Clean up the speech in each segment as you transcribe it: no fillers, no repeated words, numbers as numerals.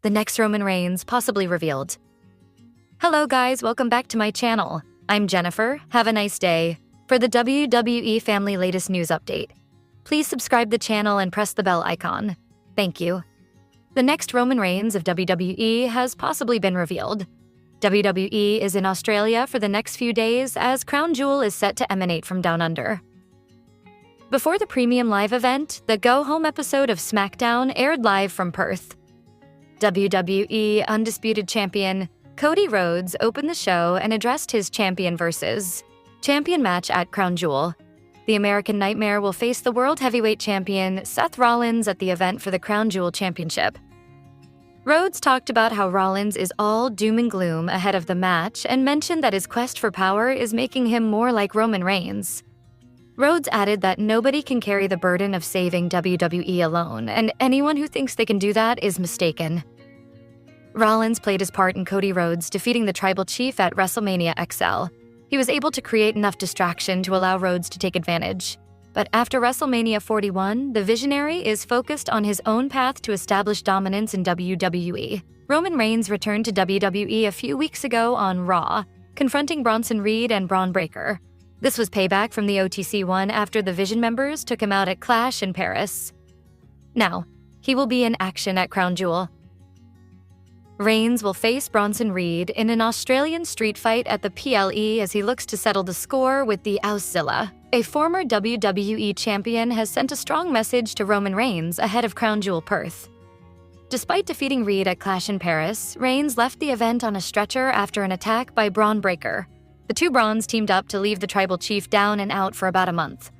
The next Roman Reigns possibly revealed. Hello guys, welcome back to my channel. I'm Jennifer, have a nice day. For the WWE family latest news update, please subscribe the channel and press the bell icon. Thank you. The next Roman Reigns of WWE has possibly been revealed. WWE is in Australia for the next few days as Crown Jewel is set to emanate from Down Under. Before the premium live event, the Go Home episode of SmackDown aired live from Perth. WWE Undisputed Champion Cody Rhodes opened the show and addressed his champion versus champion match at Crown Jewel. The American Nightmare will face the World Heavyweight Champion Seth Rollins at the event for the Crown Jewel Championship. Rhodes talked about how Rollins is all doom and gloom ahead of the match and mentioned that his quest for power is making him more like Roman Reigns. Rhodes added that nobody can carry the burden of saving WWE alone, and anyone who thinks they can do that is mistaken. Rollins played his part in Cody Rhodes defeating the Tribal Chief at WrestleMania XL. He was able to create enough distraction to allow Rhodes to take advantage. But after WrestleMania 41, the Visionary is focused on his own path to establish dominance in WWE. Roman Reigns returned to WWE a few weeks ago on Raw, confronting Bronson Reed and Braun Breaker. This was payback from the OTC one after the Vision members took him out at Clash in Paris. Now, he will be in action at Crown Jewel. Reigns will face Bronson Reed in an Australian street fight at the PLE as he looks to settle the score with the Auszilla. A former WWE champion has sent a strong message to Roman Reigns ahead of Crown Jewel Perth. Despite defeating Reed at Clash in Paris, Reigns left the event on a stretcher after an attack by Braun Breaker. The two Brauns teamed up to leave the Tribal Chief down and out for about a month.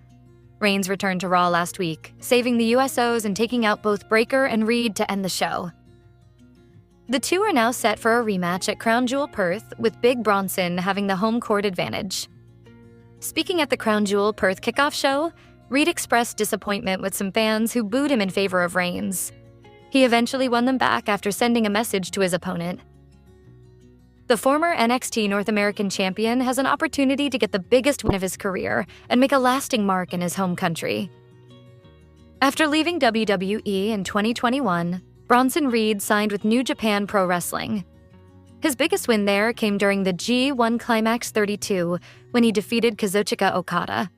Reigns returned to Raw last week, saving the USOs and taking out both Breaker and Reed to end the show. The two are now set for a rematch at Crown Jewel Perth, with Big Bronson having the home court advantage. Speaking at the Crown Jewel Perth kickoff show, Reed expressed disappointment with some fans who booed him in favor of Reigns. He eventually won them back after sending a message to his opponent. The former NXT North American champion has an opportunity to get the biggest win of his career and make a lasting mark in his home country. After leaving WWE in 2021, Bronson Reed signed with New Japan Pro Wrestling. His biggest win there came during the G1 Climax 32 when he defeated Kazuchika Okada.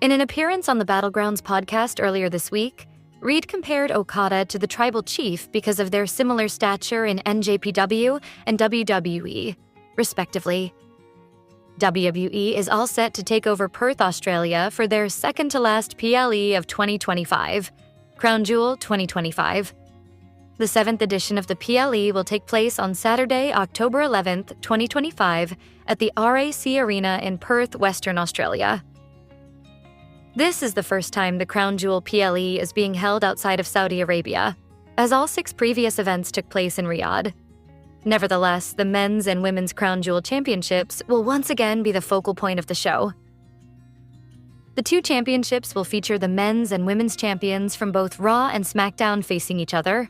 In an appearance on the Battlegrounds podcast earlier this week, Reed compared Okada to the Tribal Chief because of their similar stature in NJPW and WWE, respectively. WWE is all set to take over Perth, Australia for their second-to-last PLE of 2025, Crown Jewel 2025. The 7th edition of the PLE will take place on Saturday, October 11th, 2025, at the RAC Arena in Perth, Western Australia. This is the first time the Crown Jewel PLE is being held outside of Saudi Arabia, as all 6 previous events took place in Riyadh. Nevertheless, the men's and women's Crown Jewel championships will once again be the focal point of the show. The 2 championships will feature the men's and women's champions from both Raw and SmackDown facing each other.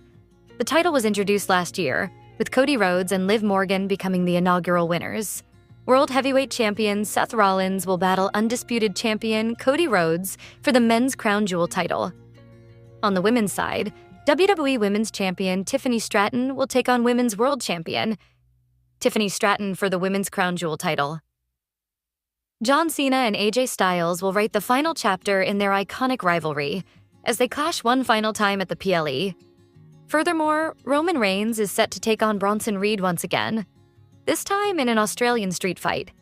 The title was introduced last year, with Cody Rhodes and Liv Morgan becoming the inaugural winners. World Heavyweight Champion Seth Rollins will battle Undisputed Champion Cody Rhodes for the men's Crown Jewel title. On the women's side, WWE Women's Champion Tiffany Stratton will take on Women's World Champion Tiffany Stratton for the women's Crown Jewel title. John Cena and AJ Styles will write the final chapter in their iconic rivalry as they clash one final time at the PLE. Furthermore, Roman Reigns is set to take on Bronson Reed once again, this time in an Australian street fight.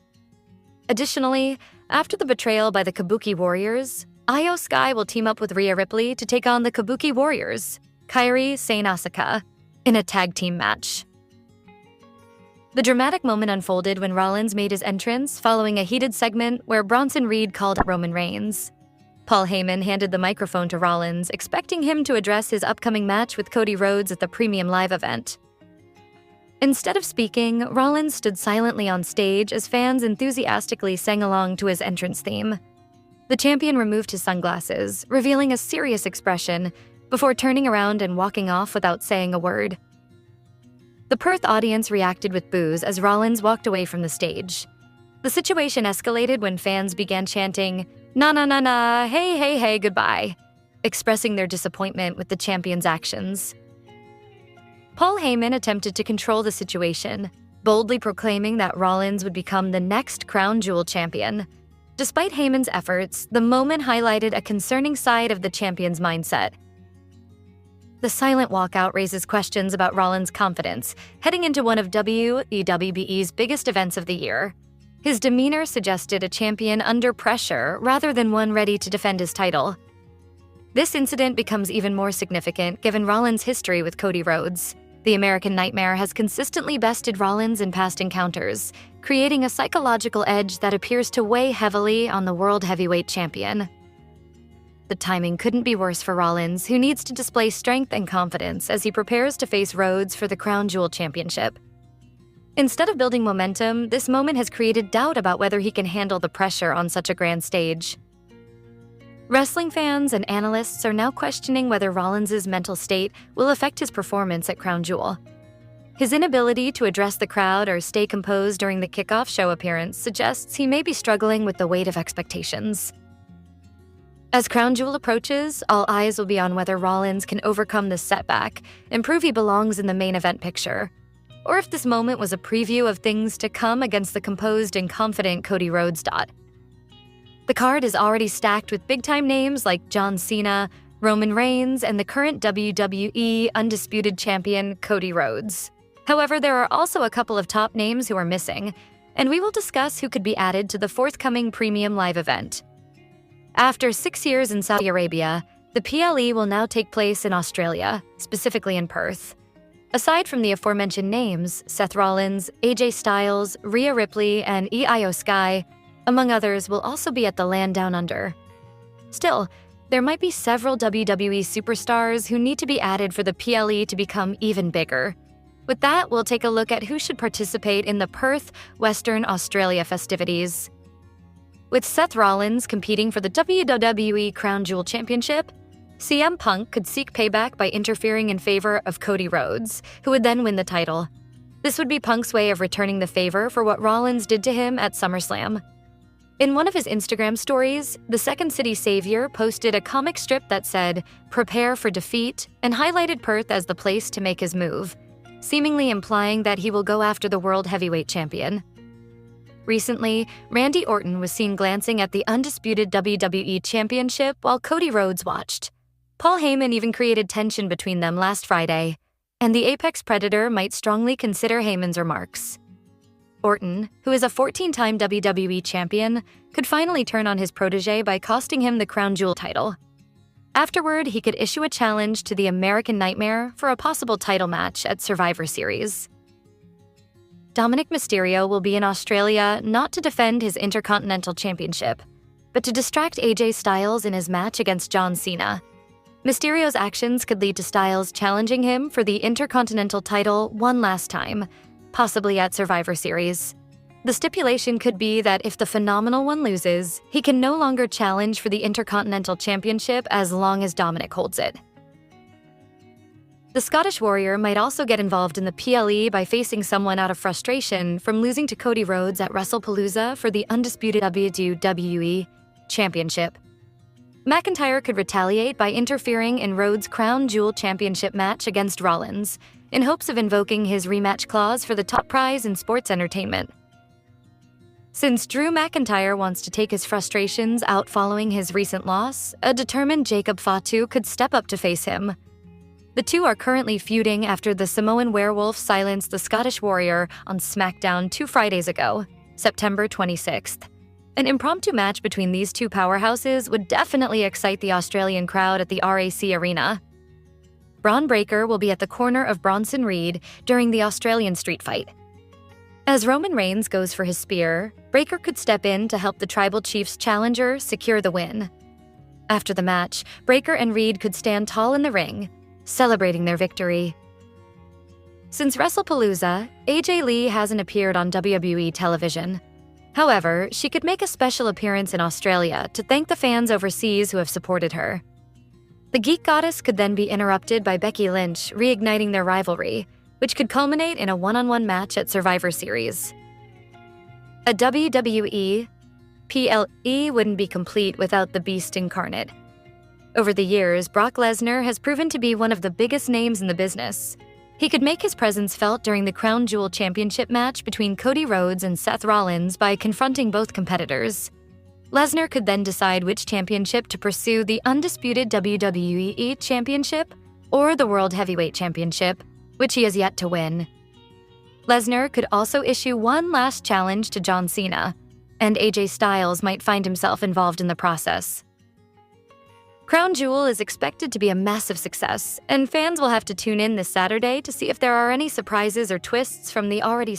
Additionally, after the betrayal by the Kabuki Warriors, Io Sky will team up with Rhea Ripley to take on the Kabuki Warriors, Kairi Sane Asuka, in a tag team match. The dramatic moment unfolded when Rollins made his entrance following a heated segment where Bronson Reed called out Roman Reigns. Paul Heyman handed the microphone to Rollins, expecting him to address his upcoming match with Cody Rhodes at the Premium Live event. Instead of speaking, Rollins stood silently on stage as fans enthusiastically sang along to his entrance theme. The champion removed his sunglasses, revealing a serious expression, before turning around and walking off without saying a word. The Perth audience reacted with boos as Rollins walked away from the stage. The situation escalated when fans began chanting, "Na na na na, hey hey hey, goodbye," expressing their disappointment with the champion's actions. Paul Heyman attempted to control the situation, boldly proclaiming that Rollins would become the next crown jewel champion. Despite Heyman's efforts, the moment highlighted a concerning side of the champion's mindset. The silent walkout raises questions about Rollins' confidence, heading into one of WWE's biggest events of the year. His demeanor suggested a champion under pressure rather than one ready to defend his title. This incident becomes even more significant given Rollins' history with Cody Rhodes. The American Nightmare has consistently bested Rollins in past encounters, creating a psychological edge that appears to weigh heavily on the World Heavyweight Champion. The timing couldn't be worse for Rollins, who needs to display strength and confidence as he prepares to face Rhodes for the Crown Jewel Championship. Instead of building momentum, this moment has created doubt about whether he can handle the pressure on such a grand stage. Wrestling fans and analysts are now questioning whether Rollins' mental state will affect his performance at Crown Jewel. His inability to address the crowd or stay composed during the kickoff show appearance suggests he may be struggling with the weight of expectations. As Crown Jewel approaches, all eyes will be on whether Rollins can overcome this setback and prove he belongs in the main event picture, or if this moment was a preview of things to come against the composed and confident Cody Rhodes. The card is already stacked with big-time names like John Cena, Roman Reigns, and the current WWE Undisputed Champion Cody Rhodes. However, there are also a couple of top names who are missing, and we will discuss who could be added to the forthcoming premium live event. After 6 years in Saudi Arabia, the PLE will now take place in Australia, specifically in Perth. Aside from the aforementioned names, Seth Rollins, AJ Styles, Rhea Ripley, and Io Sky, among others, will also be at the land down under. Still, there might be several WWE superstars who need to be added for the PLE to become even bigger. With that, we'll take a look at who should participate in the Perth, Western Australia festivities. With Seth Rollins competing for the WWE Crown Jewel Championship, CM Punk could seek payback by interfering in favor of Cody Rhodes, who would then win the title. This would be Punk's way of returning the favor for what Rollins did to him at SummerSlam. In one of his Instagram stories, the Second City Savior posted a comic strip that said, "Prepare for defeat," and highlighted Perth as the place to make his move, seemingly implying that he will go after the World Heavyweight Champion. Recently, Randy Orton was seen glancing at the undisputed WWE Championship while Cody Rhodes watched. Paul Heyman even created tension between them last Friday, and the Apex Predator might strongly consider Heyman's remarks. Orton, who is a 14-time WWE champion, could finally turn on his protege by costing him the Crown Jewel title. Afterward, he could issue a challenge to the American Nightmare for a possible title match at Survivor Series. Dominic Mysterio will be in Australia not to defend his Intercontinental Championship, but to distract AJ Styles in his match against John Cena. Mysterio's actions could lead to Styles challenging him for the Intercontinental title one last time, possibly at Survivor Series. The stipulation could be that if the Phenomenal One loses, he can no longer challenge for the Intercontinental Championship as long as Dominic holds it. The Scottish Warrior might also get involved in the PLE by facing someone out of frustration from losing to Cody Rhodes at WrestlePalooza for the undisputed WWE Championship. McIntyre could retaliate by interfering in Rhodes' Crown Jewel Championship match against Rollins, in hopes of invoking his rematch clause for the top prize in sports entertainment. Since Drew McIntyre wants to take his frustrations out following his recent loss, a determined Jacob Fatu could step up to face him. The two are currently feuding after the Samoan Werewolf silenced the Scottish Warrior on SmackDown 2 Fridays ago, September 26th. An impromptu match between these two powerhouses would definitely excite the Australian crowd at the RAC Arena. Braun Breaker will be at the corner of Bronson Reed during the Australian street fight. As Roman Reigns goes for his spear, Breaker could step in to help the Tribal Chief's challenger secure the win. After the match, Breaker and Reed could stand tall in the ring, celebrating their victory. Since WrestlePalooza, AJ Lee hasn't appeared on WWE television. However, she could make a special appearance in Australia to thank the fans overseas who have supported her. The Geek Goddess could then be interrupted by Becky Lynch, reigniting their rivalry, which could culminate in a one-on-one match at Survivor Series. A WWE PLE wouldn't be complete without the Beast incarnate. Over the years, Brock Lesnar has proven to be one of the biggest names in the business. He could make his presence felt during the Crown Jewel Championship match between Cody Rhodes and Seth Rollins by confronting both competitors. Lesnar could then decide which championship to pursue: the undisputed WWE Championship or the World Heavyweight Championship, which he has yet to win. Lesnar could also issue one last challenge to John Cena, and AJ Styles might find himself involved in the process. Crown Jewel is expected to be a massive success, and fans will have to tune in this Saturday to see if there are any surprises or twists from the already